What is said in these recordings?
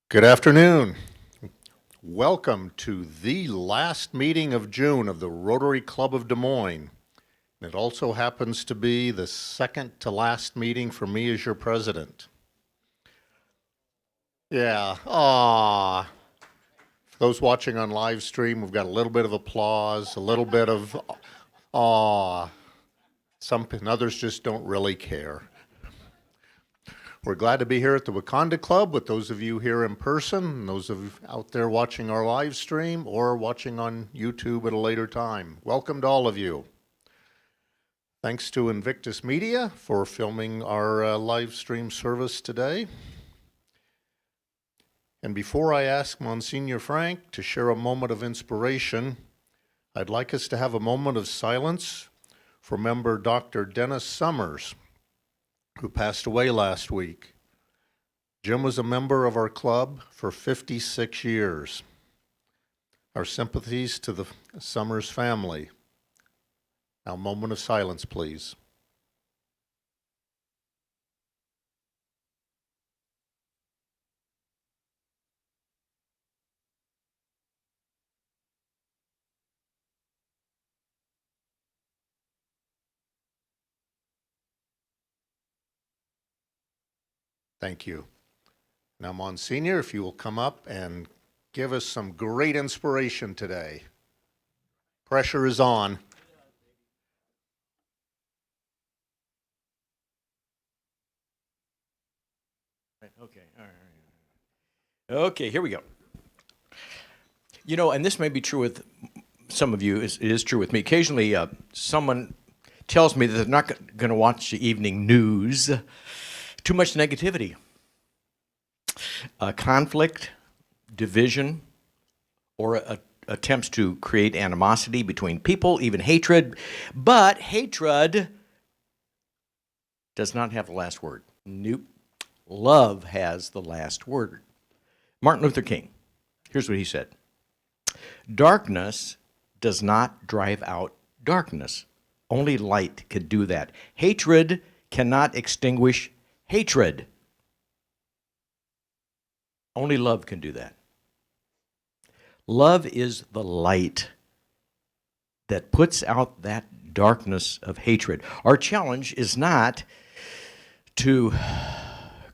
Good afternoon. Welcome to the last meeting of June of the Rotary Club of Des Moines. It also happens to be the second to last meeting for me as your president. Yeah, For those watching on live stream, we've got a little bit of applause, a little bit of aw. Some and others just don't really care. We're glad to be here at the Wakanda Club with those of you here in person and those of you out there watching our live stream or watching on YouTube at a later time. Welcome to all of you. Thanks to Invictus Media for filming our live stream service today. And before I ask Monsignor Frank to share a moment of inspiration, I'd like us to have a moment of silence for member Dr. Dennis Summers, who passed away last week. Jim was a member of our club for 56 years. Our sympathies to the Summers family. Now, a moment of silence, please. Thank you. Now, Monsignor, if you will come up and give us some great inspiration today. Pressure is on. Okay, all right. Okay, here we go. You know, and this may be true with some of you, it is true with me. Occasionally, someone tells me that they're not going to watch the evening news. Too much negativity. Conflict, division, or attempts to create animosity between people, even hatred. But hatred does not have the last word. Nope. Love has the last word. Martin Luther King, here's what he said. Darkness does not drive out darkness. Only light can do that. Hatred cannot extinguish hatred. Only love can do that. Love is the light that puts out that darkness of hatred. Our challenge is not to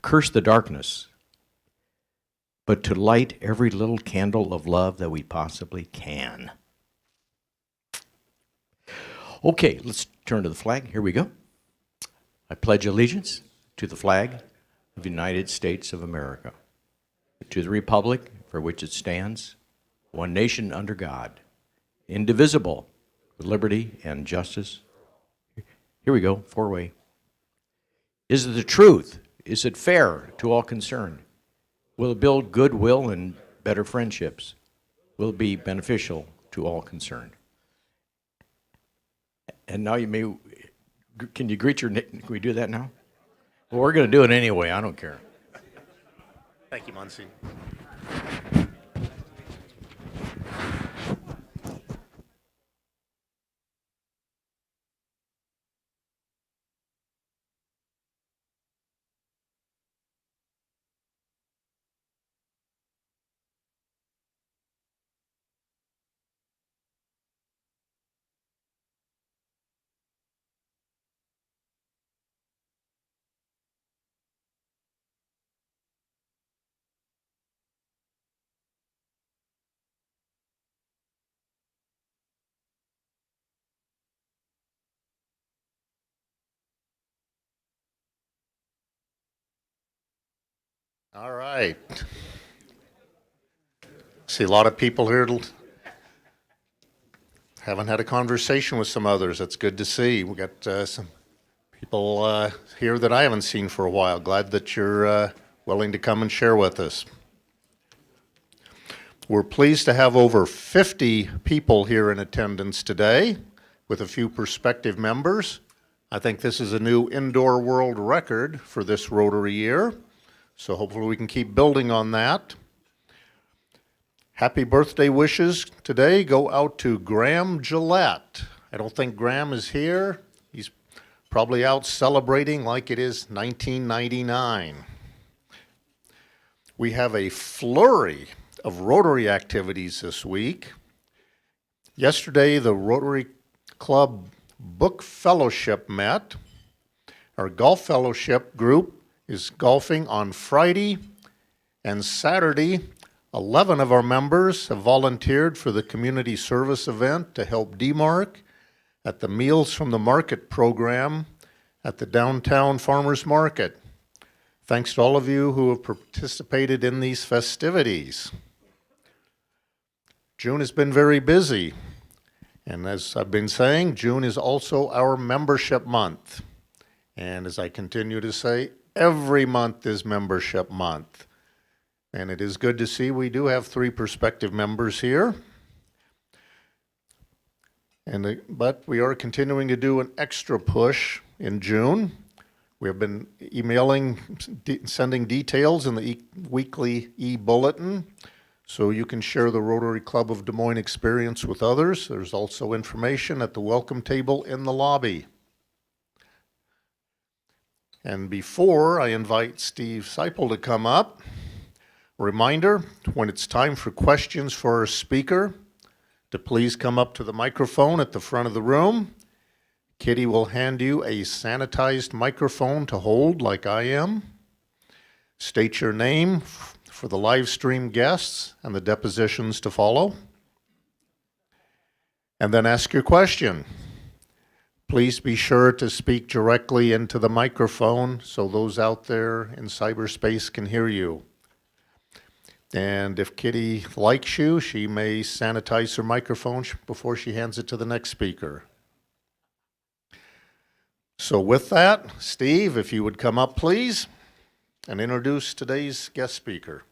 curse the darkness, but to light every little candle of love that we possibly can. Okay, let's turn to the flag. Here we go. I pledge allegiance to the flag of the United States of America, to the republic for which it stands, one nation under God, indivisible, with liberty and justice. Here we go, four-way. Is it the truth? Is it fair to all concerned? Will it build goodwill and better friendships? Will it be beneficial to all concerned? And now can you greet can we do that now? Well, we're going to do it anyway. I don't care. Thank you, Monsignor. All right. See a lot of people here haven't had a conversation with some others. That's good to see. We got some people here that I haven't seen for a while. Glad that you're willing to come and share with us. We're pleased to have over 50 people here in attendance today with a few prospective members. I think this is a new indoor world record for this Rotary year. So hopefully we can keep building on that. Happy birthday wishes today go out to Graham Gillette. I don't think Graham is here. He's probably out celebrating like it is 1999. We have a flurry of Rotary activities this week. Yesterday, the Rotary Club Book Fellowship met. Our Golf Fellowship group is golfing on Friday and Saturday. 11 of our members have volunteered for the community service event to help DMARC at the Meals from the Market program at the downtown farmers market. Thanks to all of you who have participated in these festivities. June has been very busy, and as I've been saying, June is also our membership month. And as I continue to say, every month is membership month. And it is good to see we do have 3 prospective members here. But we are continuing to do an extra push in June. We have been emailing, sending details in the weekly e-bulletin so you can share the Rotary Club of Des Moines experience with others. There's also information at the welcome table in the lobby. And before I invite Steve Seipel to come up, a reminder, when it's time for questions for our speaker, to please come up to the microphone at the front of the room. Kitty will hand you a sanitized microphone to hold like I am. State your name for the live stream guests and the depositions to follow. And then ask your question. Please be sure to speak directly into the microphone so those out there in cyberspace can hear you. And if Kitty likes you, she may sanitize her microphone before she hands it to the next speaker. So with that, Steve, if you would come up, please, and introduce today's guest speaker.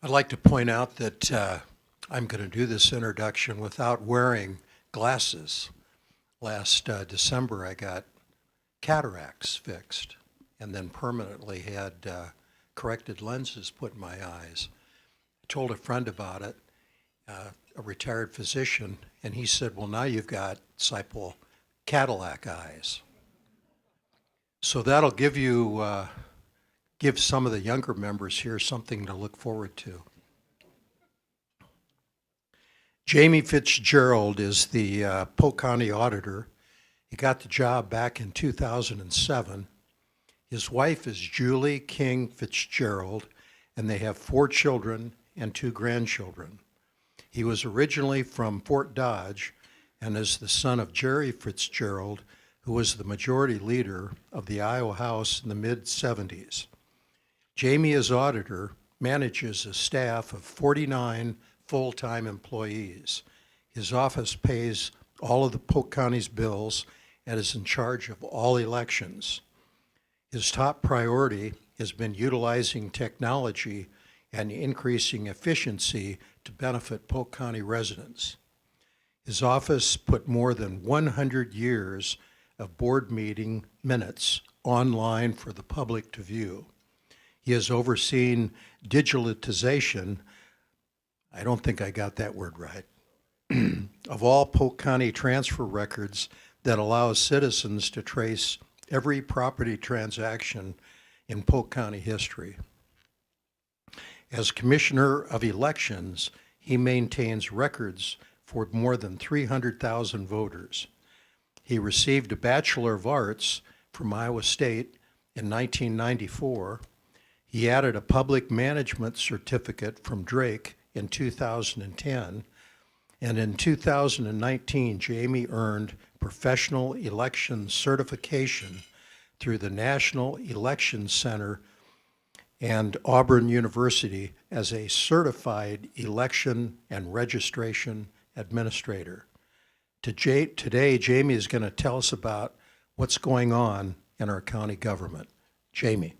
I'd like to point out that I'm going to do this introduction without wearing glasses. Last December, I got cataracts fixed and then permanently had corrected lenses put in my eyes. I told a friend about it, a retired physician, and he said, well, now you've got Seipel Cadillac eyes. So that'll give you give some of the younger members here something to look forward to. Jamie Fitzgerald is the Polk County Auditor. He got the job back in 2007. His wife is Julie King Fitzgerald, and they have 4 children and 2 grandchildren. He was originally from Fort Dodge and is the son of Jerry Fitzgerald, who was the majority leader of the Iowa House in the mid-70s. Jamie, as auditor, manages a staff of 49 full-time employees. His office pays all of the Polk County's bills and is in charge of all elections. His top priority has been utilizing technology and increasing efficiency to benefit Polk County residents. His office put more than 100 years of board meeting minutes online for the public to view. He has overseen digitalization, I don't think I got that word right, of all Polk County transfer records that allows citizens to trace every property transaction in Polk County history. As Commissioner of Elections, he maintains records for more than 300,000 voters. He received a Bachelor of Arts from Iowa State in 1994. He added a public management certificate from Drake in 2010, and in 2019, Jamie earned professional election certification through the National Election Center and Auburn University as a certified election and registration administrator. Today, Jamie is going to tell us about what's going on in our county government. Jamie.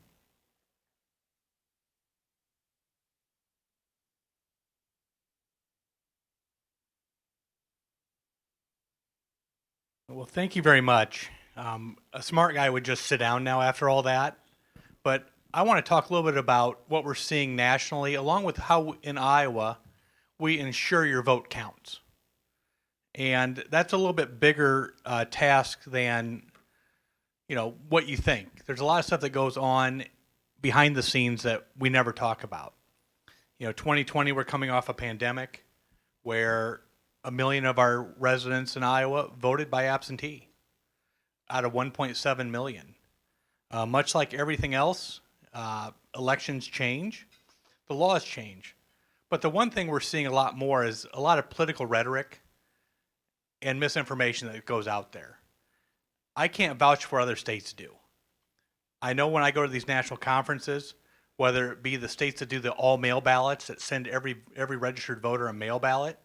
Well, thank you very much. A smart guy would just sit down now after all that, but I want to talk a little bit about what we're seeing nationally, along with how in Iowa we ensure your vote counts. And that's a little bit bigger task than, what you think. There's a lot of stuff that goes on behind the scenes that we never talk about. 2020, we're coming off a pandemic where 1 million of our residents in Iowa voted by absentee out of 1.7 million. Much like everything else, elections change, the laws change. But the one thing we're seeing a lot more is a lot of political rhetoric and misinformation that goes out there. I can't vouch for other states do. I know when I go to these national conferences, whether it be the states that do the all-mail ballots that send every registered voter a mail ballot,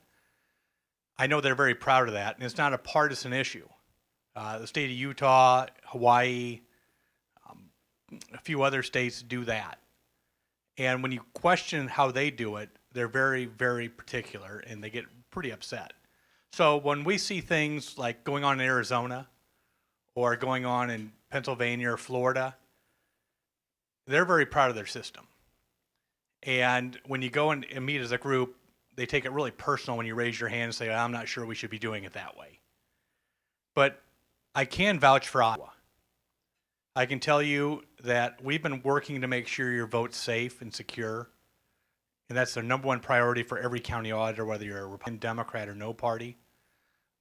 I know they're very proud of that, and it's not a partisan issue. The state of Utah, Hawaii, a few other states do that. And when you question how they do it, they're very, very particular, and they get pretty upset. So when we see things like going on in Arizona or going on in Pennsylvania or Florida, they're very proud of their system. And when you go and meet as a group, they take it really personal when you raise your hand and say, I'm not sure we should be doing it that way. But I can vouch for Iowa. I can tell you that we've been working to make sure your vote's safe and secure. And that's the number one priority for every county auditor, whether you're a Republican, Democrat, or no party.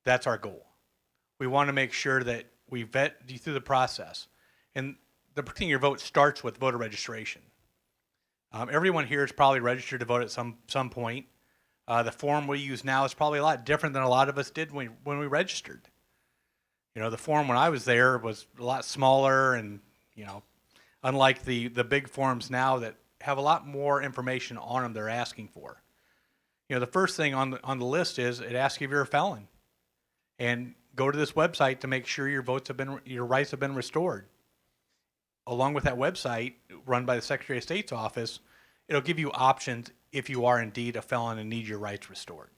That's our goal. We want to make sure that we vet you through the process. And the protecting your vote starts with voter registration. Everyone here is probably registered to vote at some point. The form we use now is probably a lot different than a lot of us did when we registered. The form when I was there was a lot smaller, and unlike the big forms now that have a lot more information on them they're asking for. The first thing on the list is it asks you if you're a felon, and go to this website to make sure your rights have been restored. Along with that website run by the Secretary of State's office, it'll give you options if you are indeed a felon and need your rights restored.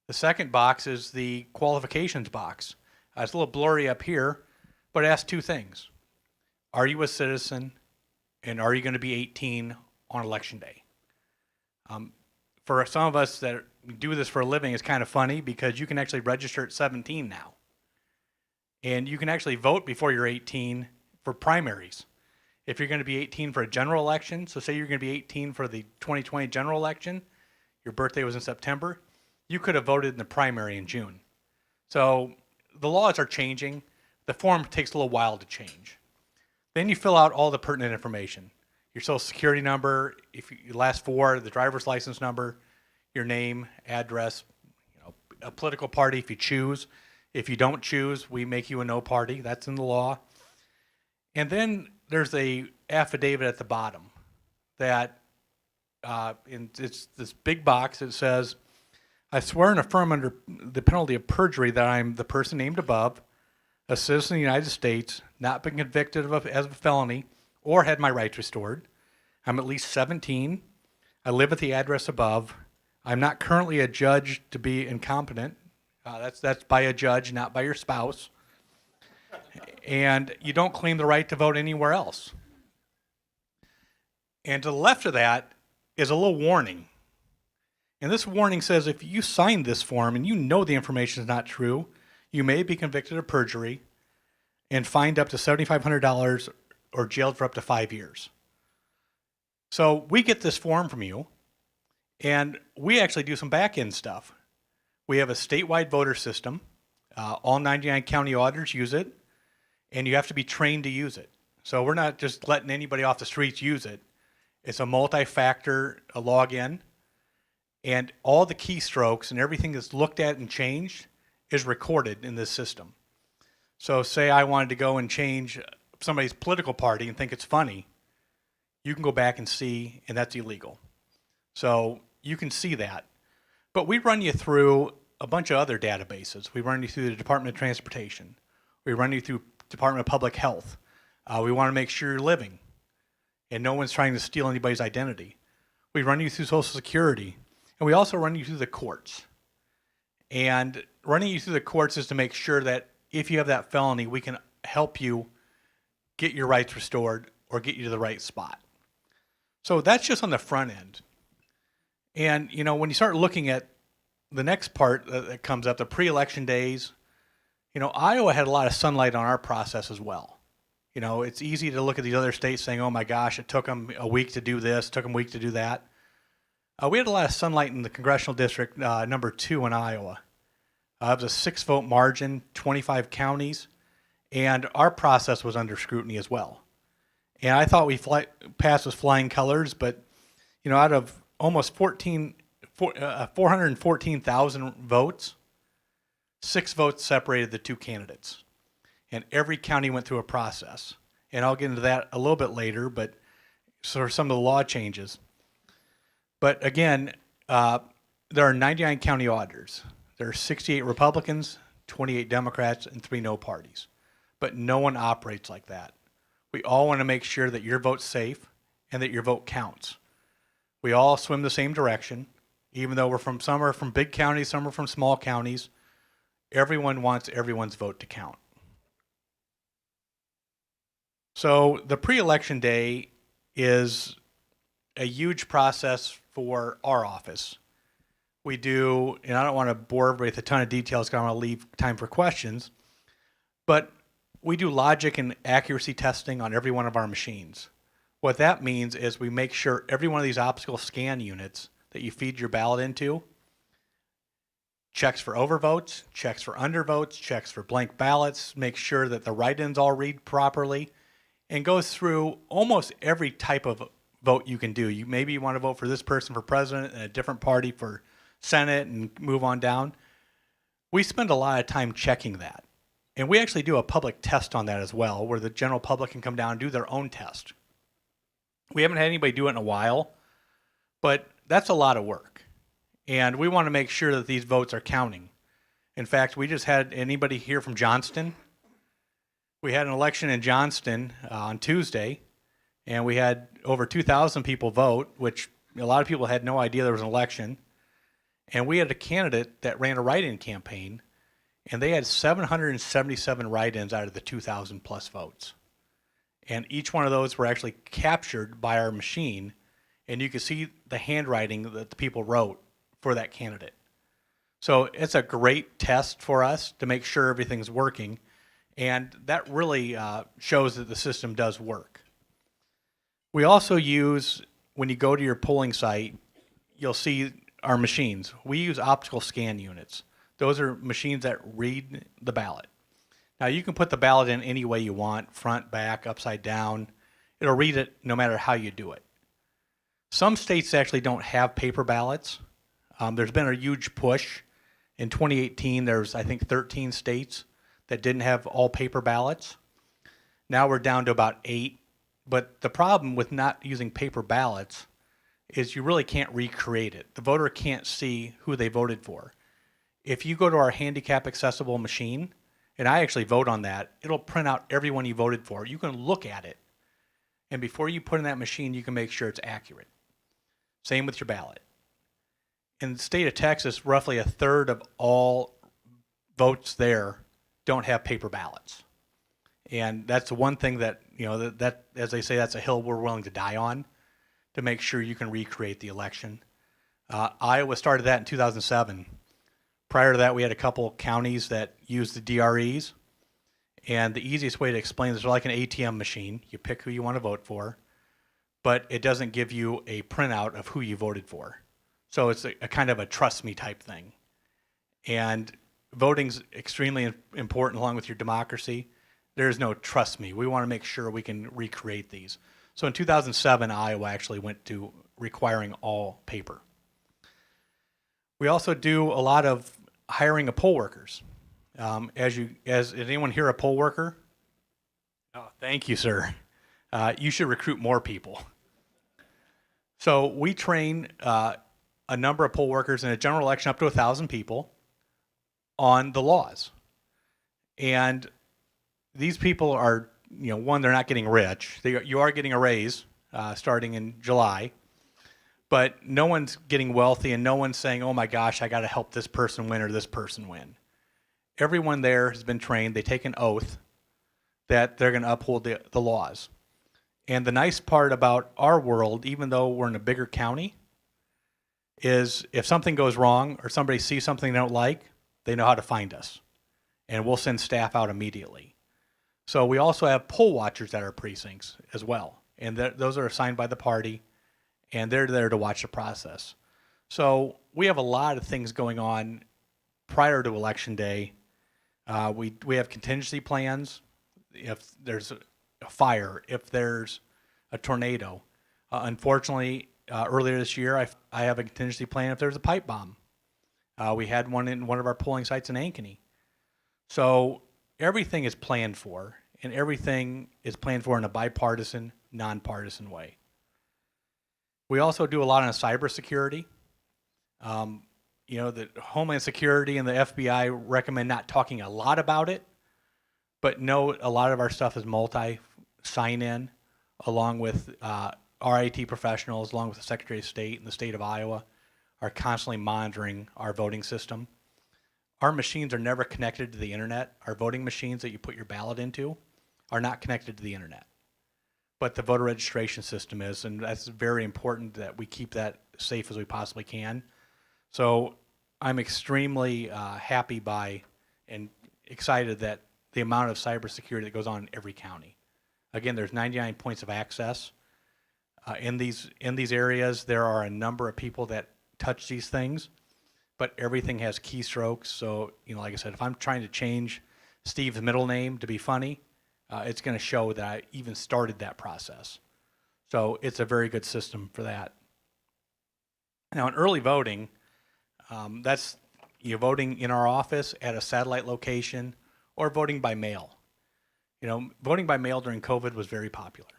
The second box is the qualifications box. It's a little blurry up here, but it asks two things. Are you a citizen, and are you going to be 18 on Election Day? For some of us that do this for a living, it's kind of funny because you can actually register at 17 now. And you can actually vote before you're 18 for primaries. If you're going to be 18 for a general election, so say you're going to be 18 for the 2020 general election, your birthday was in September, you could have voted in the primary in June. So the laws are changing. The form takes a little while to change. Then you fill out all the pertinent information. Your social security number, if you last four, the driver's license number, your name, address, a political party if you choose. If you don't choose, we make you a no party. That's in the law. And then there's a affidavit at the bottom that it's this big box that says, I swear and affirm under the penalty of perjury that I'm the person named above, a citizen of the United States, not been convicted as a felony or had my rights restored. I'm at least 17. I live at the address above. I'm not currently adjudged to be incompetent. That's by a judge, not by your spouse. And you don't claim the right to vote anywhere else. And to the left of that is a little warning. And this warning says if you sign this form and you know the information is not true, you may be convicted of perjury and fined up to $7,500 or jailed for up to 5 years. So we get this form from you, and we actually do some back-end stuff. We have a statewide voter system. All 99 county auditors use it, and you have to be trained to use it. So we're not just letting anybody off the streets use it. It's a multi-factor login, and all the keystrokes and everything that's looked at and changed is recorded in this system. So say I wanted to go and change somebody's political party and think it's funny, you can go back and see, and that's illegal. So you can see that. But we run you through a bunch of other databases. We run you through the Department of Transportation. We run you through Department of Public Health. We want to make sure you're living and no one's trying to steal anybody's identity. We run you through Social Security, and we also run you through the courts. And running you through the courts is to make sure that if you have that felony, we can help you get your rights restored or get you to the right spot. So that's just on the front end. And, you know, when you start looking at the next part that comes up, the pre-election days, you know, Iowa had a lot of sunlight on our process as well. You know, it's easy to look at these other states saying, oh my gosh, it took them a week to do this, took them a week to do that. We had a lot of sunlight in the congressional district number 2 in Iowa. It was a 6-vote margin, 25 counties, and our process was under scrutiny as well. And I thought we passed with flying colors, but, you know, out of almost 414,000 votes, 6 votes separated the 2 candidates. And every county went through a process. And I'll get into that a little bit later, but sort of some of the law changes. But again, there are 99 county auditors. There are 68 Republicans, 28 Democrats, and 3 no parties. But no one operates like that. We all want to make sure that your vote's safe and that your vote counts. We all swim the same direction, even though some are from big counties, some are from small counties. Everyone wants everyone's vote to count. So the pre-election day is a huge process for our office. We do, and I don't want to bore everybody with a ton of details because I want to leave time for questions, but we do logic and accuracy testing on every one of our machines. What that means is we make sure every one of these optical scan units that you feed your ballot into checks for overvotes, checks for undervotes, checks for blank ballots, makes sure that the write-ins all read properly, and goes through almost every type of vote you can do. Maybe you want to vote for this person for president and a different party for Senate and move on down. We spend a lot of time checking that. And we actually do a public test on that as well, where the general public can come down and do their own test. We haven't had anybody do it in a while, but that's a lot of work. And we want to make sure that these votes are counting. In fact, we just had anybody here from Johnston. We had an election in Johnston on Tuesday, and we had over 2,000 people vote, which a lot of people had no idea there was an election. And we had a candidate that ran a write-in campaign, and they had 777 write-ins out of the 2,000 plus votes. And each one of those were actually captured by our machine, and you could see the handwriting that the people wrote for that candidate. So it's a great test for us to make sure everything's working, and that really shows that the system does work. We also use, when you go to your polling site, you'll see our machines. We use optical scan units. Those are machines that read the ballot. Now, you can put the ballot in any way you want, front, back, upside down. It'll read it no matter how you do it. Some states actually don't have paper ballots. There's been a huge push. In 2018, there's, I think, 13 states that didn't have all paper ballots. Now we're down to about 8. But the problem with not using paper ballots is you really can't recreate it. The voter can't see who they voted for. If you go to our handicap accessible machine, and I actually vote on that, it'll print out everyone you voted for. You can look at it, and before you put in that machine, you can make sure it's accurate. Same with your ballot. In the state of Texas, roughly a third of all votes there don't have paper ballots. And that's one thing that, you know, that as they say, that's a hill we're willing to die on to make sure you can recreate the election. Iowa started that in 2007. Prior to that, we had a couple counties that used the DREs. And the easiest way to explain this is like an ATM machine. You pick who you want to vote for, but it doesn't give you a printout of who you voted for. So it's a kind of a trust me type thing. And voting's extremely important along with your democracy. There's no trust me. We want to make sure we can recreate these. So in 2007, Iowa actually went to requiring all paper. We also do a lot of hiring of poll workers. Is anyone here a poll worker? Oh, thank you, sir. You should recruit more people. So we train a number of poll workers in a general election up to 1,000 people on the laws. And these people are, you know, one, they're not getting rich. You are getting a raise starting in July. But no one's getting wealthy, and no one's saying, oh my gosh, I got to help this person win or this person win. Everyone there has been trained. They take an oath that they're going to uphold the laws. And the nice part about our world, even though we're in a bigger county, is if something goes wrong or somebody sees something they don't like, they know how to find us. And we'll send staff out immediately. So we also have poll watchers at our precincts as well. And those are assigned by the party, and they're there to watch the process. So we have a lot of things going on prior to Election Day. We have contingency plans. If there's a fire, if there's a tornado. Unfortunately, earlier this year, I have a contingency plan if there's a pipe bomb. We had one in one of our polling sites in Ankeny. So everything is planned for, and everything is planned for in a bipartisan, nonpartisan way. We also do a lot on cybersecurity. The Homeland Security and the FBI recommend not talking a lot about it, but know a lot of our stuff is multi-sign-in, along with our IT professionals, along with the Secretary of State and the state of Iowa, are constantly monitoring our voting system. Our machines are never connected to the internet. Our voting machines that you put your ballot into are not connected to the internet. But the voter registration system is, and that's very important that we keep that safe as we possibly can. So I'm extremely happy by and excited that the amount of cybersecurity that goes on in every county. Again, there's 99 points of access. In these areas, there are a number of people that touch these things, but everything has keystrokes. So, like I said, if I'm trying to change Steve's middle name to be funny, it's going to show that I even started that process. So it's a very good system for that. Now, in early voting, that's voting in our office at a satellite location or voting by mail. Voting by mail during COVID was very popular.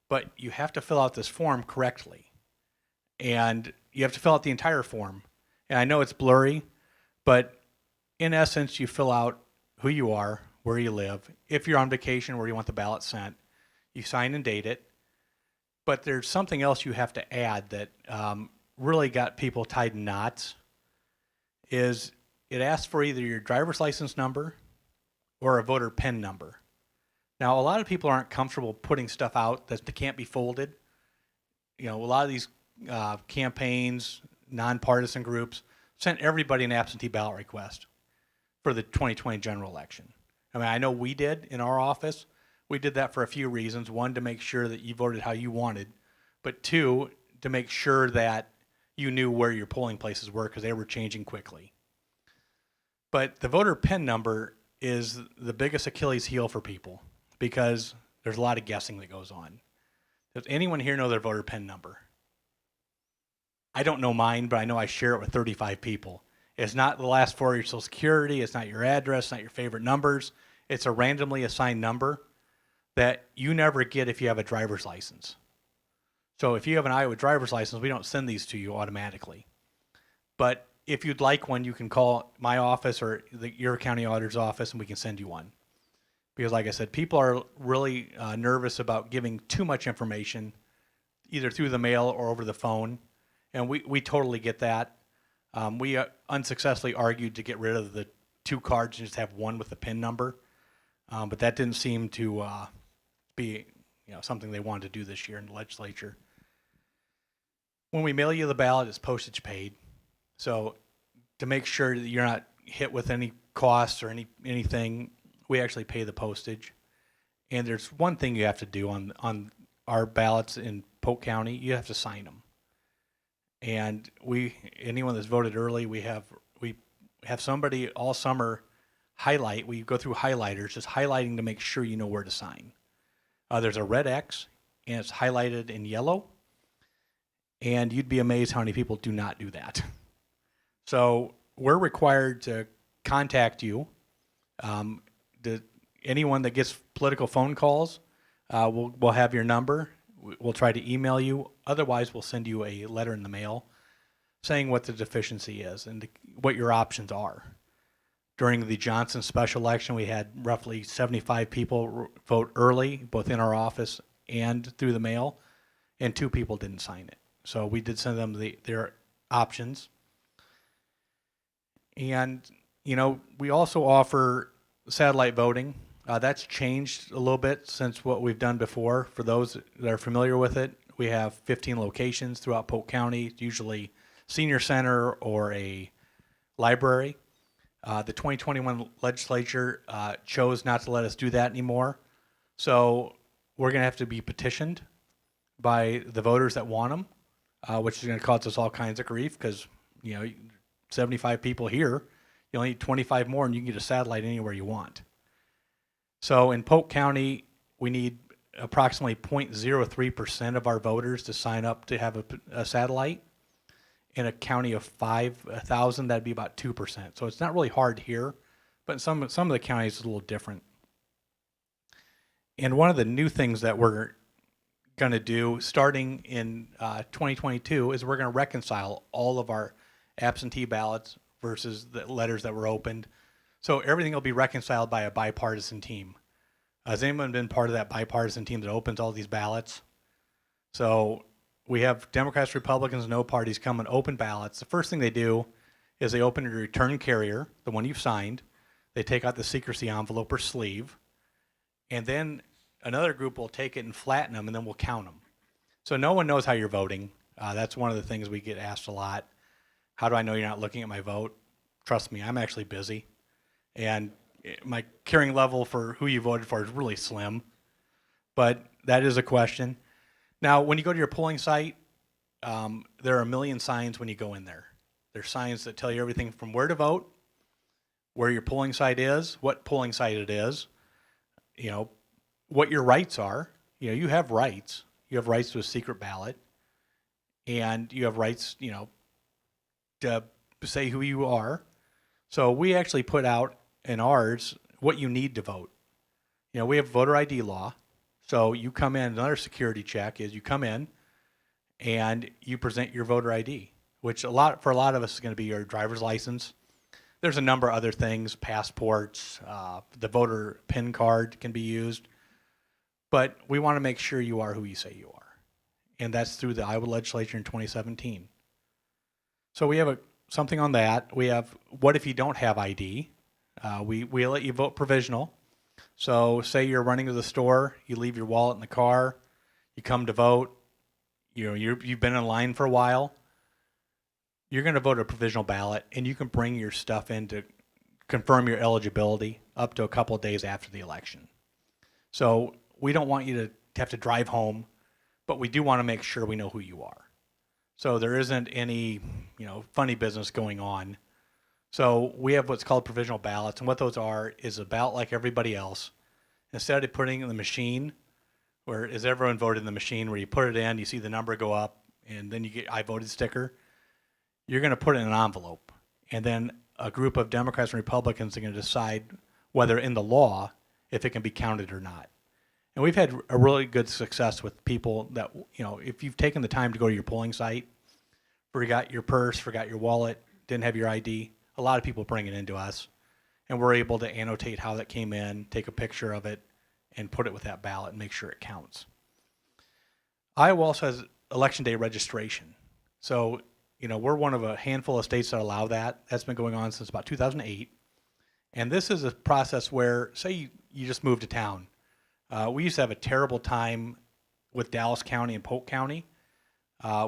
But you have to fill out this form correctly. And you have to fill out the entire form. And I know it's blurry, but in essence, you fill out who you are, where you live, if you're on vacation, where you want the ballot sent. You sign and date it. But there's something else you have to add that really got people tied in knots, is it asks for either your driver's license number or a voter PIN number. Now, a lot of people aren't comfortable putting stuff out that can't be folded. A lot of these campaigns, nonpartisan groups, sent everybody an absentee ballot request for the 2020 general election. I know we did in our office. We did that for a few reasons. One, to make sure that you voted how you wanted, but two, to make sure that you knew where your polling places were because they were changing quickly. But the voter PIN number is the biggest Achilles heel for people because there's a lot of guessing that goes on. Does anyone here know their voter PIN number? I don't know mine, but I know I share it with 35 people. It's not the last four of your Social Security. It's not your address. It's not your favorite numbers. It's a randomly assigned number that you never get if you have a driver's license. So if you have an Iowa driver's license, we don't send these to you automatically. But if you'd like one, you can call my office or your county auditor's office, and we can send you one. Because like I said, people are really nervous about giving too much information, either through the mail or over the phone. And we totally get that. We unsuccessfully argued to get rid of the 2 cards and just have one with the PIN number. But that didn't seem to be something they wanted to do this year in the legislature. When we mail you the ballot, it's postage paid. So to make sure that you're not hit with any costs or anything, we actually pay the postage. And there's one thing you have to do on our ballots in Polk County. You have to sign them. And anyone that's voted early, we have somebody all summer highlight. We go through highlighters, just highlighting to make sure you know where to sign. There's a red X, and it's highlighted in yellow. And you'd be amazed how many people do not do that. So we're required to contact you. Anyone that gets political phone calls, we'll have your number. We'll try to email you. Otherwise, we'll send you a letter in the mail saying what the deficiency is and what your options are. During the Johnson special election, we had roughly 75 people vote early, both in our office and through the mail, and 2 people didn't sign it. So we did send them their options. And, we also offer satellite voting. That's changed a little bit since what we've done before. For those that are familiar with it, we have 15 locations throughout Polk County, usually senior center or a library. The 2021 legislature chose not to let us do that anymore. So we're going to have to be petitioned by the voters that want them, which is going to cause us all kinds of grief because, 75 people here, you only need 25 more and you can get a satellite anywhere you want. So in Polk County, we need approximately 0.03% of our voters to sign up to have a satellite. In a county of 5,000, that'd be about 2%. So it's not really hard here, but in some of the counties it's a little different. And one of the new things that we're going to do starting in 2022 is we're going to reconcile all of our absentee ballots versus the letters that were opened. So everything will be reconciled by a bipartisan team. Has anyone been part of that bipartisan team that opens all these ballots? So we have Democrats, Republicans, no parties come and open ballots. The first thing they do is they open your return carrier, the one you've signed. They take out the secrecy envelope or sleeve. And then another group will take it and flatten them, and then we'll count them. So no one knows how you're voting. That's one of the things we get asked a lot. How do I know you're not looking at my vote? Trust me, I'm actually busy. And my caring level for who you voted for is really slim. But that is a question. Now, when you go to your polling site, there are a million signs when you go in there. There's signs that tell you everything from where to vote, where your polling site is, what polling site it is, what your rights are. You have rights. You have rights to a secret ballot, and you have rights, to say who you are. So we actually put out in ours what you need to vote. We have voter ID law. So you come in, another security check is you come in and you present your voter ID, which for a lot of us is going to be your driver's license. There's a number of other things, passports, the voter PIN card can be used. But we want to make sure you are who you say you are. And that's through the Iowa legislature in 2017. So we have something on that. We have, what if you don't have ID? We let you vote provisional. So say you're running to the store, you leave your wallet in the car, you come to vote, you've been in line for a while, you're going to vote a provisional ballot, and you can bring your stuff in to confirm your eligibility up to a couple of days after the election. So we don't want you to have to drive home, but we do want to make sure we know who you are. So there isn't any, funny business going on. So we have what's called provisional ballots, and what those are is a ballot like everybody else. Instead of putting it in the machine, where is everyone voted in the machine, where you put it in, you see the number go up, and then you get I voted sticker, you're going to put it in an envelope. And then a group of Democrats and Republicans are going to decide whether in the law, if it can be counted or not. And we've had a really good success with people that, if you've taken the time to go to your polling site, forgot your purse, forgot your wallet, didn't have your ID, a lot of people bring it into us, and we're able to annotate how that came in, take a picture of it, and put it with that ballot and make sure it counts. Iowa also has election day registration. So, we're one of a handful of states that allow that. That's been going on since about 2008. And this is a process where, say you just moved to town. We used to have a terrible time with Dallas County and Polk County,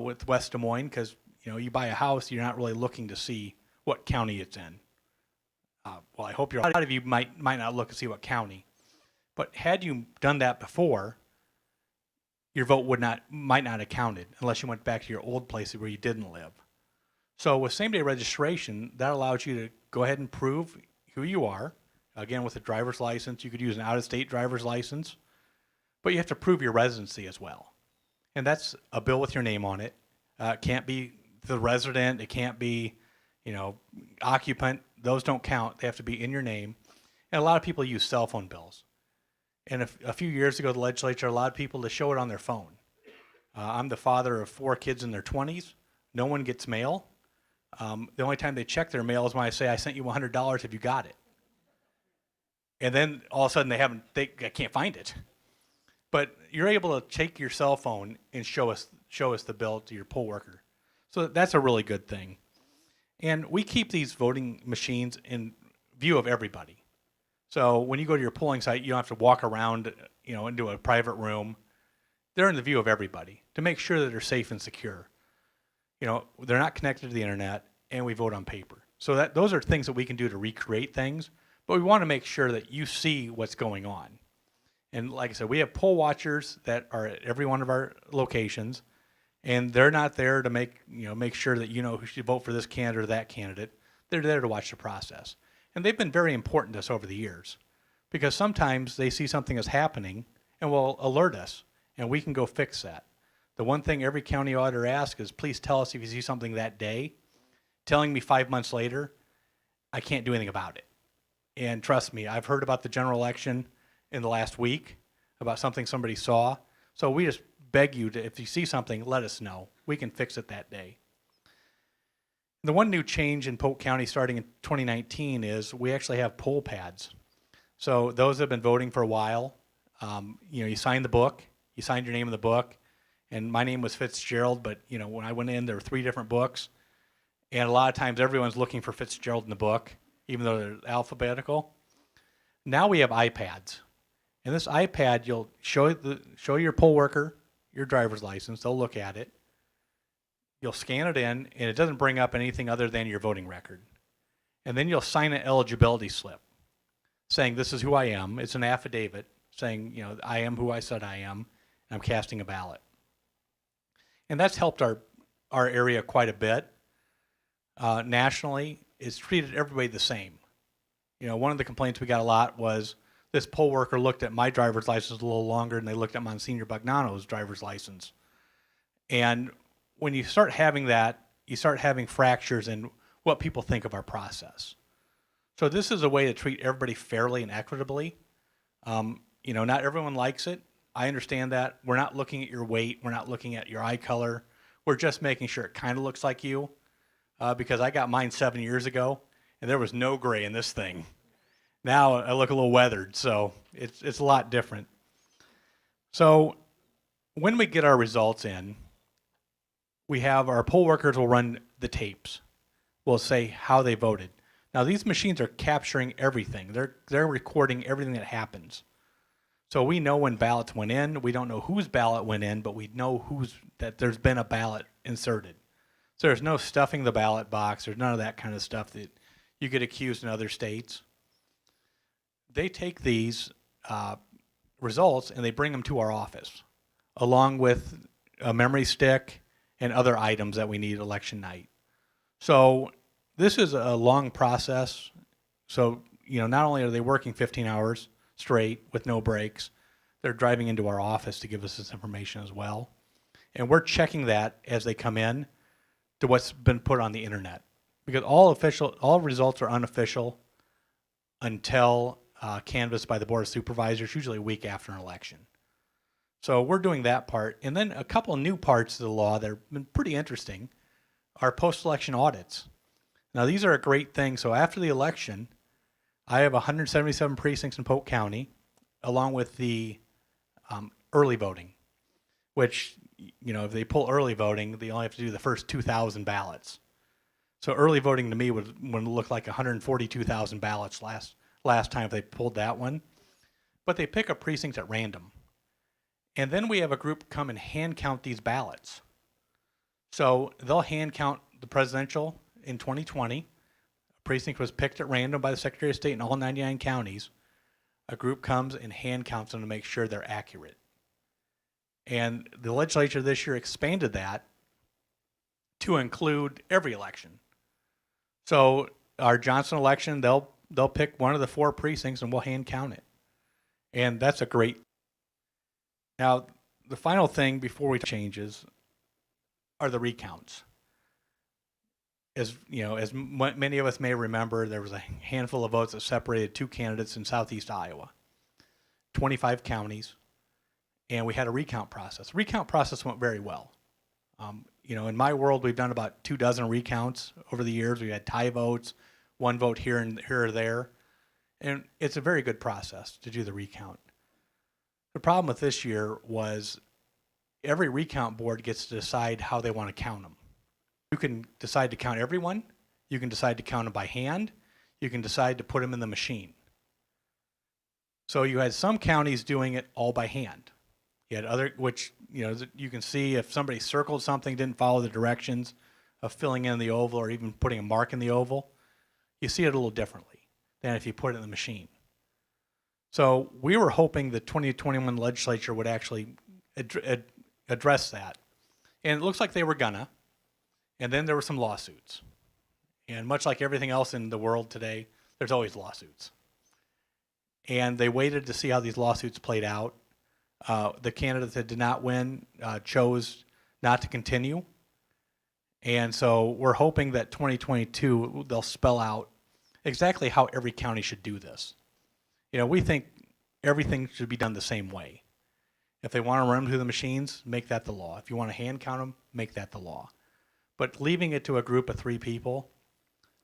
with West Des Moines, because, you buy a house, you're not really looking to see what county it's in. Well, I hope a lot of you might not look and see what county. But had you done that before, your vote might not have counted unless you went back to your old place where you didn't live. So with same-day registration, that allows you to go ahead and prove who you are. Again, with a driver's license, you could use an out-of-state driver's license, but you have to prove your residency as well. And that's a bill with your name on it. It can't be the resident. It can't be, occupant. Those don't count. They have to be in your name. And a lot of people use cell phone bills. And a few years ago, the legislature allowed people to show it on their phone. I'm the father of 4 kids in their 20s. No one gets mail. The only time they check their mail is when I say, I sent you $100, have you got it? And then all of a sudden they can't find it. But you're able to take your cell phone and show us the bill to your poll worker. So that's a really good thing. And we keep these voting machines in view of everybody. So when you go to your polling site, you don't have to walk around, into a private room. They're in the view of everybody to make sure that they're safe and secure. they're not connected to the internet, and we vote on paper. So those are things that we can do to recreate things, but we want to make sure that you see what's going on. And like I said, we have poll watchers that are at every one of our locations, and they're not there to make sure that who should vote for this candidate or that candidate. They're there to watch the process. And they've been very important to us over the years, because sometimes they see something is happening and will alert us, and we can go fix that. The one thing every county auditor asks is, please tell us if you see something that day. Telling me 5 months later, I can't do anything about it. And trust me, I've heard about the general election in the last week, about something somebody saw. So we just beg you to, if you see something, let us know. We can fix it that day. The one new change in Polk County starting in 2019 is we actually have poll pads. So those that have been voting for a while, you sign the book, you signed your name in the book, and my name was Fitzgerald, but when I went in, there were 3 different books, and a lot of times everyone's looking for Fitzgerald in the book, even though they're alphabetical. Now we have iPads. In this iPad, you'll show your poll worker your driver's license. They'll look at it. You'll scan it in, and it doesn't bring up anything other than your voting record. And then you'll sign an eligibility slip saying, this is who I am. It's an affidavit saying, I am who I said I am, and I'm casting a ballot. And that's helped our area quite a bit. Nationally, it's treated everybody the same. One of the complaints we got a lot was this poll worker looked at my driver's license a little longer than they looked at Monsignor Bagnano's driver's license. And when you start having that, you start having fractures in what people think of our process. So this is a way to treat everybody fairly and equitably. Not everyone likes it. I understand that. We're not looking at your weight. We're not looking at your eye color. We're just making sure it kind of looks like you, because I got mine 7 years ago, and there was no gray in this thing. Now I look a little weathered, so it's a lot different. So when we get our results in, we have our poll workers will run the tapes. We'll say how they voted. Now these machines are capturing everything. They're recording everything that happens. So we know when ballots went in. We don't know whose ballot went in, but we know that there's been a ballot inserted. So there's no stuffing the ballot box. There's none of that kind of stuff that you get accused in other states. They take these results and they bring them to our office, along with a memory stick and other items that we need election night. So this is a long process. So, not only are they working 15 hours straight with no breaks, they're driving into our office to give us this information as well. And we're checking that as they come in to what's been put on the internet. Because all results are unofficial until canvassed by the Board of Supervisors, usually a week after an election. So we're doing that part. And then a couple of new parts of the law that have been pretty interesting are post-election audits. Now, these are a great thing. So after the election, I have 177 precincts in Polk County, along with the early voting, which, if they pull early voting, they only have to do the first 2,000 ballots. So early voting to me would look like 142,000 ballots last time if they pulled that one. But they pick a precinct at random. And then we have a group come and hand count these ballots. So they'll hand count the presidential in 2020. A precinct was picked at random by the Secretary of State in all 99 counties. A group comes and hand counts them to make sure they're accurate. And the legislature this year expanded that to include every election. So our Johnson election, they'll pick one of the 4 precincts and we'll hand count it. And that's a great. Now, the final thing before we changes are the recounts. As many of us may remember, there was a handful of votes that separated 2 candidates in southeast Iowa, 25 counties, and we had a recount process. The recount process went very well. In my world, we've done about 24 recounts over the years. We had tie votes, 1 vote here or there, and it's a very good process to do the recount. The problem with this year was every recount board gets to decide how they want to count them. You can decide to count everyone. You can decide to count them by hand. You can decide to put them in the machine. So you had some counties doing it all by hand. You had other, which, you can see if somebody circled something, didn't follow the directions, of filling in the oval or even putting a mark in the oval, you see it a little differently than if you put it in the machine. So we were hoping the 2021 legislature would actually address that. And it looks like they were gonna. And then there were some lawsuits. And much like everything else in the world today, there's always lawsuits. And they waited to see how these lawsuits played out. The candidate that did not win chose not to continue. And so we're hoping that 2022, they'll spell out exactly how every county should do this. You know, we think everything should be done the same way. If they want to run them through the machines, make that the law. If you want to hand count them, make that the law. But leaving it to a group of 3 people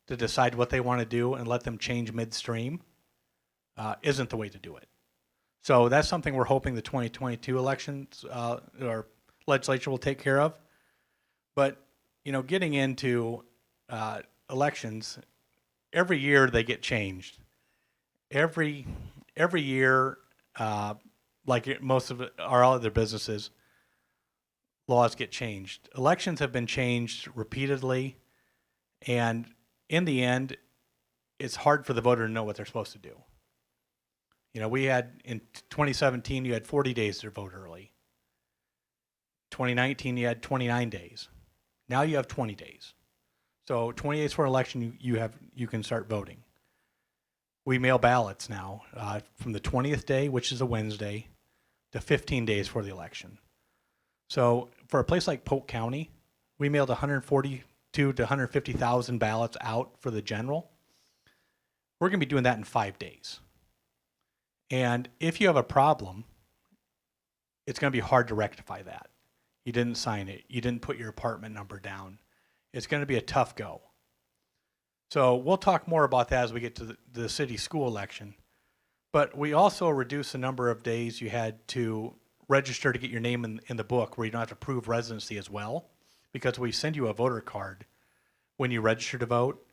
to decide what they want to do and let them change midstream isn't the way to do it. So that's something we're hoping the 2022 elections or legislature will take care of. But, you know, getting into elections, every year they get changed. Every year, like most of our other businesses, laws get changed. Elections have been changed repeatedly, and in the end, it's hard for the voter to know what they're supposed to do. You know, we had in 2017, you had 40 days to vote early. 2019, you had 29 days. Now you have 20 days. So 20 days for an election, you can start voting. We mail ballots now from the 20th day, which is a Wednesday, to 15 days for the election. So for a place like Polk County, we mailed 142 to 150,000 ballots out for the general. We're going to be doing that in 5 days. And if you have a problem, it's going to be hard to rectify that. You didn't sign it. You didn't put your apartment number down. It's going to be a tough go. So we'll talk more about that as we get to the city school election. But we also reduced the number of days you had to register to get your name in the book, where you don't have to prove residency as well, because we send you a voter card when you register to vote.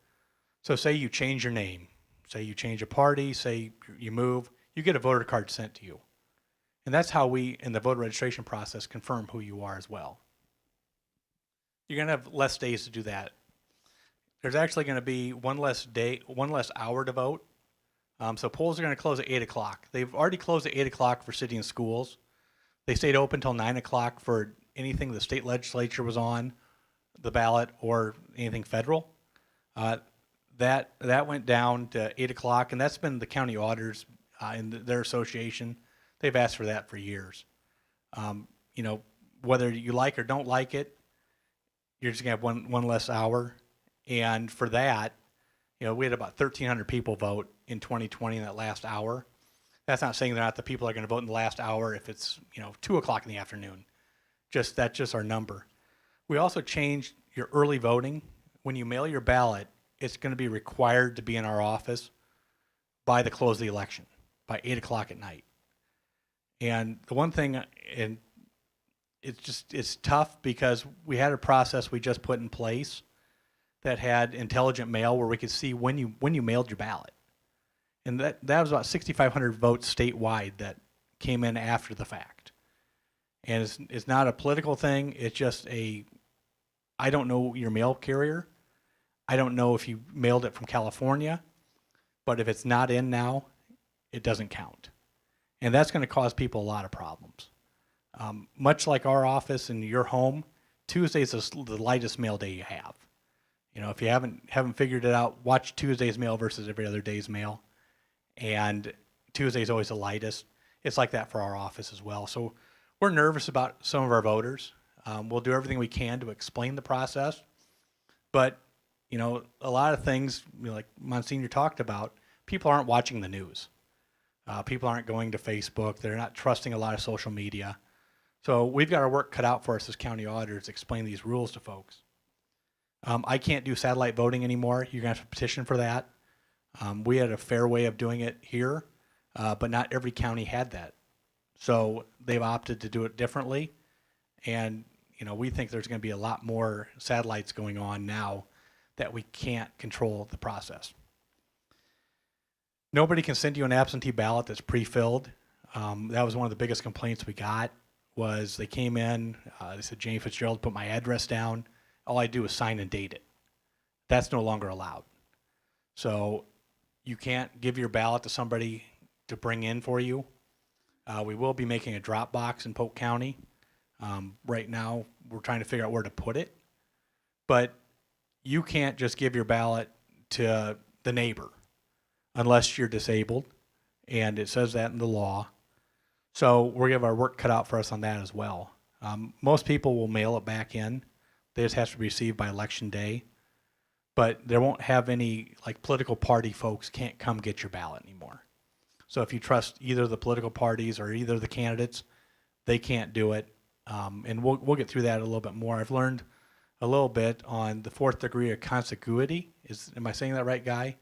So say you change your name, say you change a party, say you move, you get a voter card sent to you. And that's how we, in the voter registration process, confirm who you are as well. You're going to have less days to do that. There's actually going to be one less hour to vote. So polls are going to close at 8 o'clock. They've already closed at 8 o'clock for city and schools. They stayed open until 9 o'clock for anything the state legislature was on the ballot or anything federal. That went down to 8 o'clock, and that's been the county auditors in their association. They've asked for that for years. You know, whether you like or don't like it, you're just going to have one less hour. And for that, you know, we had about 1,300 people vote in 2020 in that last hour. That's not saying they're not the people that are going to vote in the last hour if it's, you know, 2 o'clock in the afternoon. That's just our number. We also changed your early voting. When you mail your ballot, it's going to be required to be in our office by the close of the election, by 8 o'clock at night. And the one thing, and it's tough because we had a process we just put in place that had intelligent mail where we could see when you mailed your ballot. And that was about 6,500 votes statewide that came in after the fact. And it's not a political thing. It's just I don't know your mail carrier. I don't know if you mailed it from California. But if it's not in now, it doesn't count. And that's going to cause people a lot of problems. Much like our office and your home, Tuesday is the lightest mail day you have. You know, if you haven't figured it out, watch Tuesday's mail versus every other day's mail. And Tuesday's always the lightest. It's like that for our office as well. So we're nervous about some of our voters. We'll do everything we can to explain the process. But, you know, a lot of things, you know, like Monsignor talked about, people aren't watching the news. People aren't going to Facebook. They're not trusting a lot of social media. So we've got our work cut out for us as county auditors to explain these rules to folks. I can't do satellite voting anymore. You're going to have to petition for that. We had a fair way of doing it here, but not every county had that. So they've opted to do it differently. And, you know, we think there's going to be a lot more satellites going on now that we can't control the process. Nobody can send you an absentee ballot that's pre-filled. That was one of the biggest complaints we got was they came in, they said, Jamie Fitzgerald put my address down. all I do is sign and date it. That's no longer allowed. So you can't give your ballot to somebody to bring in for you. We will be making a drop box in Polk County. Right now, we're trying to figure out where to put it. But you can't just give your ballot to the neighbor unless you're disabled, and it says that in the law. So we're going to have our work cut out for us on that as well. Most people will mail it back in. They just have to be received by election day. But there won't have any, like, political party folks can't come get your ballot anymore. So if you trust either the political parties or either the candidates, they can't do it. And we'll get through that a little bit more. I've learned a little bit on the fourth degree of contiguity. Am I saying that right, Guy?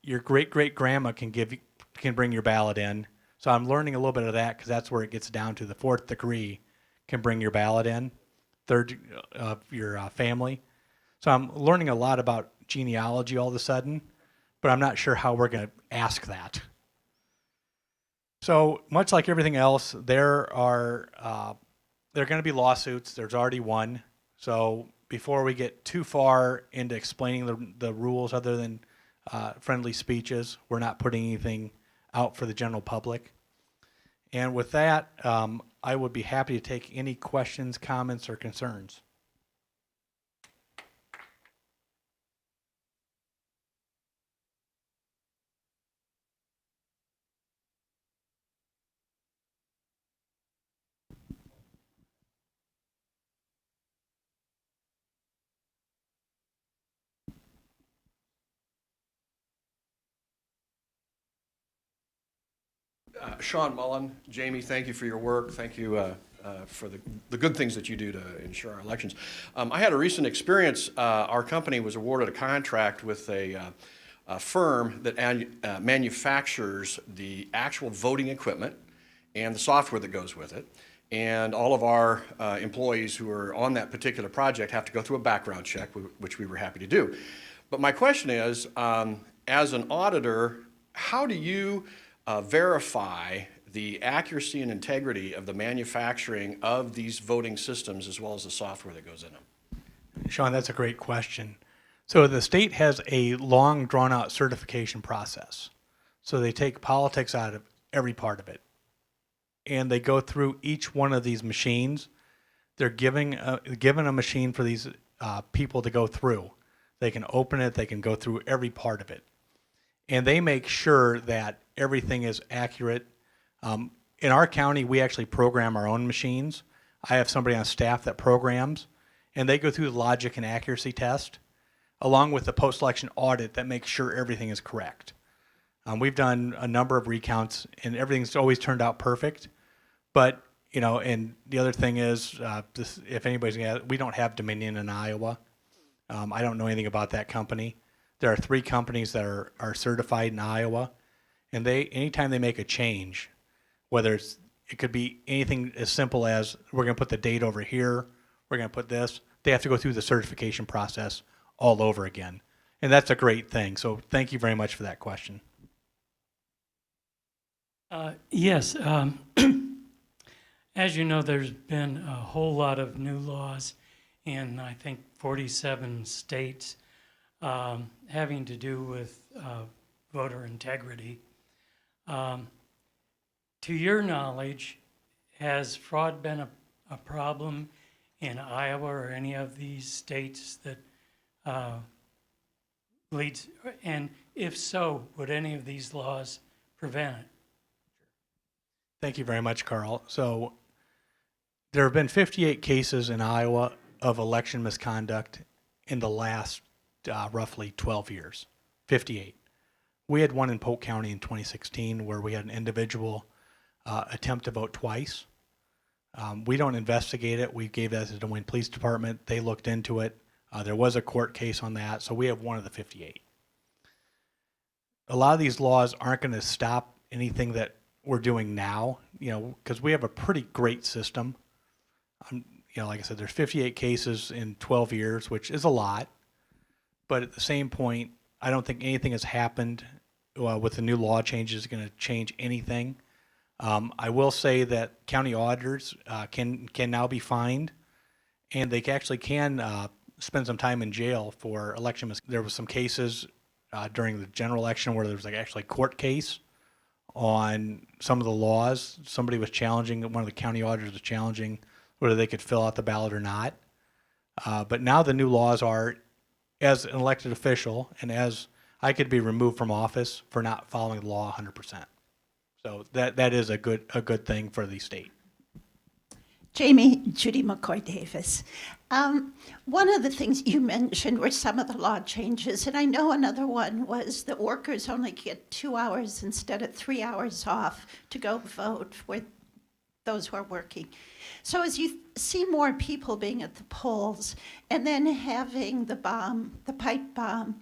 Your great-great-grandma can bring your ballot in. So I'm learning a little bit of that because that's where it gets down to. The fourth degree can bring your ballot in, third of your family. So I'm learning a lot about genealogy all of a sudden, but I'm not sure how we're going to ask that. So much like everything else, there are going to be lawsuits. There's already one. So before we get too far into explaining the rules other than friendly speeches, we're not putting anything out for the general public. And with that, I would be happy to take any questions, comments, or concerns. Sean Mullen, Jamie, thank you for your work. Thank you for the good things that you do to ensure our elections. I had a recent experience. Our company was awarded a contract with a firm that manufactures the actual voting equipment and the software that goes with it. And all of our employees who are on that particular project have to go through a background check, which we were happy to do. But my question is, as an auditor, how do you verify the accuracy and integrity of the manufacturing of these voting systems as well as the software that goes in them? Sean, that's a great question. So the state has a long, drawn-out certification process. So they take politics out of every part of it. And they go through each one of these machines. They're given a machine for these people to go through. They can open it. They can go through every part of it. And they make sure that everything is accurate. In our county, we actually program our own machines. I have somebody on staff that programs, and they go through the logic and accuracy test, along with the post-election audit that makes sure everything is correct. We've done a number of recounts, and everything's always turned out perfect. But, and the other thing is, if anybody's going to, we don't have Dominion in Iowa. I don't know anything about that company. There are 3 companies that are certified in Iowa, and anytime they make a change, whether it could be anything as simple as we're going to put the date over here, we're going to put this, they have to go through the certification process all over again. And that's a great thing. So thank you very much for that question. Yes. As you know, there's been a whole lot of new laws in, I think, 47 states having to do with voter integrity. To your knowledge, has fraud been a problem in Iowa or any of these states that leads? And if so, would any of these laws prevent it? Thank you very much, Carl. So there have been 58 cases in Iowa of election misconduct in the last roughly 12 years, 58. We had one in Polk County in 2016 where we had an individual attempt to vote twice. We don't investigate it. We gave that to the Des Moines Police Department. They looked into it. There was a court case on that, so we have one of the 58. A lot of these laws aren't going to stop anything that we're doing now, because we have a pretty great system. Like I said, there's 58 cases in 12 years, which is a lot. But at the same point, I don't think anything has happened with the new law changes going to change anything. I will say that county auditors can now be fined, and they actually can spend some time in jail for election. There was some cases during the general election where there was like actually a court case on some of the laws. Somebody was challenging, one of the county auditors was challenging whether they could fill out the ballot or not. But now the new laws are, as an elected official and as I could be removed from office for not following the law 100%. So that is a good thing for the state. Jamie, Judy McCoy Davis. One of the things you mentioned were some of the law changes, and I know another one was that workers only get 2 hours instead of 3 hours off to go vote for those who are working. So as you see more people being at the polls and then having the pipe bomb,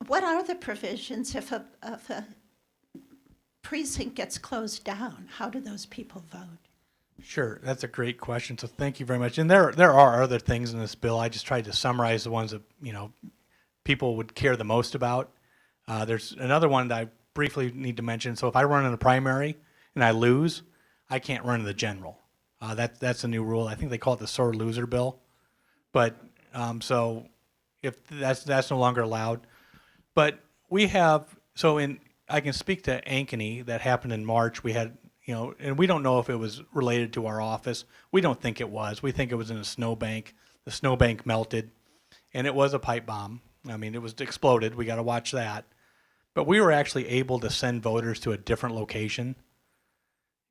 what are the provisions if a precinct gets closed down? How do those people vote? Sure, that's a great question. So thank you very much. And there are other things in this bill. I just tried to summarize the ones that people would care the most about. There's another one that I briefly need to mention. So if I run in the primary and I lose, I can't run in the general. That's a new rule. I think they call it the sore loser bill. But so if that's no longer allowed. But we have I can speak to Ankeny that happened in March. We had. And we don't know if it was related to our office. We don't think it was. We think it was in a snowbank. The snowbank melted, and it was a pipe bomb. I mean, it was exploded. We got to watch that. But we were actually able to send voters to a different location.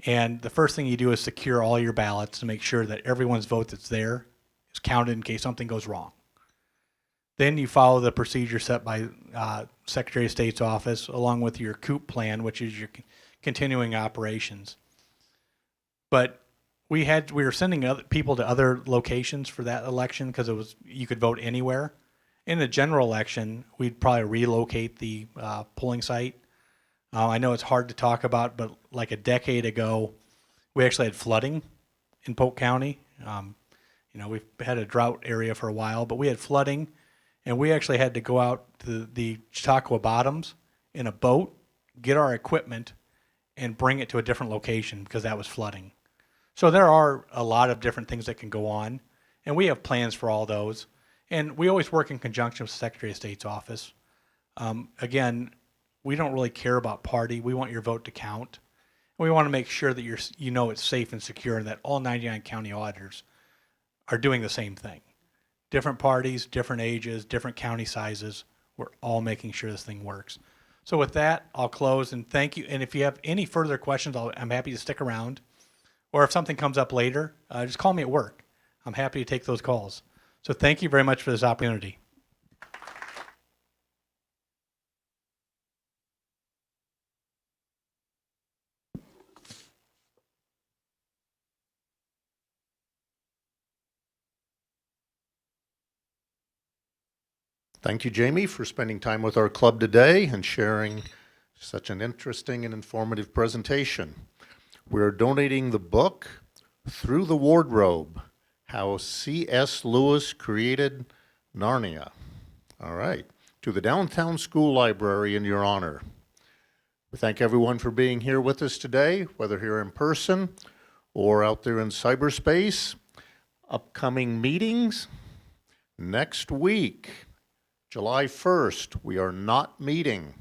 And the first thing you do is secure all your ballots to make sure that everyone's vote that's there is counted in case something goes wrong. Then you follow the procedure set by Secretary of State's office, along with your COOP plan, which is your continuing operations. But we were sending other people to other locations for that election because you could vote anywhere. In the general election, we'd probably relocate the polling site. I know it's hard to talk about, but like a decade ago, we actually had flooding in Polk County. We've had a drought area for a while, but we had flooding, and we actually had to go out to the Chautauqua Bottoms in a boat, get our equipment, and bring it to a different location because that was flooding. So there are a lot of different things that can go on, and we have plans for all those. And we always work in conjunction with the Secretary of State's office. Again, we don't really care about party. We want your vote to count. And we want to make sure that it's safe and secure and that all 99 county auditors are doing the same thing. Different parties, different ages, different county sizes. We're all making sure this thing works. So with that, I'll close and thank you. And if you have any further questions, I'm happy to stick around. Or if something comes up later, just call me at work. I'm happy to take those calls. So thank you very much for this opportunity. Thank you, Jamie, for spending time with our club today and sharing such an interesting and informative presentation. We're donating the book, Through the Wardrobe, How C.S. Lewis Created Narnia. All right, to the Downtown School Library in your honor. We thank everyone for being here with us today, whether here in person or out there in cyberspace. Upcoming meetings next week. July 1st, we are not meeting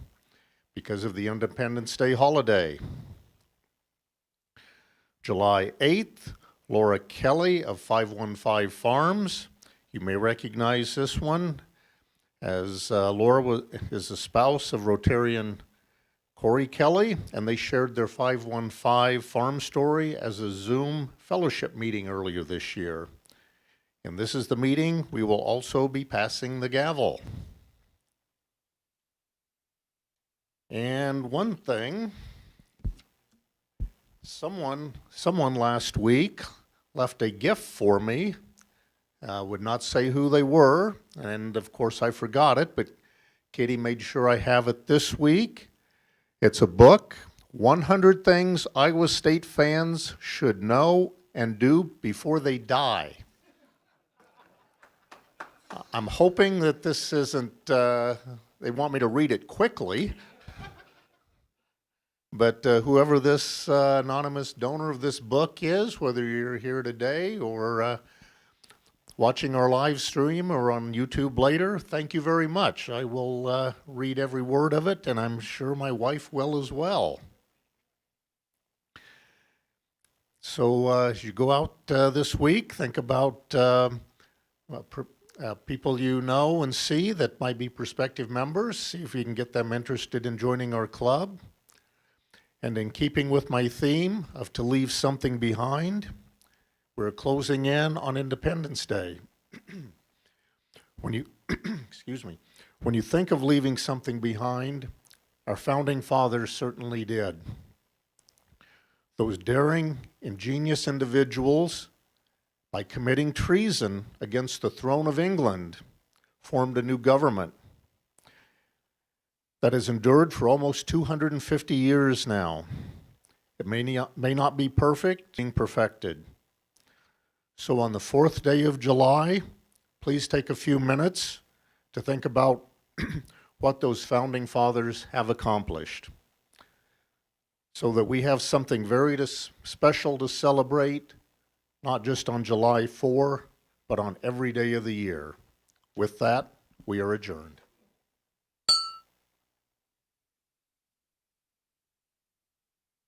because of the Independence Day holiday. July 8th, Laura Kelly of 515 Farms. You may recognize this one as Laura is the spouse of Rotarian Corey Kelly, and they shared their 515 farm story as a Zoom fellowship meeting earlier this year. And this is the meeting we will also be passing the gavel. And one thing, someone last week left a gift for me. Would not say who they were, and of course I forgot it, but Katie made sure I have it this week. It's a book, 100 Things Iowa State Fans Should Know and Do Before They Die. I'm hoping that this isn't, they want me to read it quickly, but whoever this anonymous donor of this book is, whether you're here today or watching our live stream or on YouTube later, thank you very much. I will read every word of it, and I'm sure my wife will as well. So as you go out this week, think about people you know and see that might be prospective members. See if you can get them interested in joining our club. And in keeping with my theme of to leave something behind, we're closing in on Independence Day. When you, excuse me, when you think of leaving something behind, our founding fathers certainly did. Those daring, ingenious individuals, by committing treason against the throne of England, formed a new government that has endured for almost 250 years now. It may not be perfect, being perfected. So on the 4th day of July, please take a few minutes to think about what those founding fathers have accomplished, so that we have something very special to celebrate, not just on July 4, but on every day of the year. With that, we are adjourned.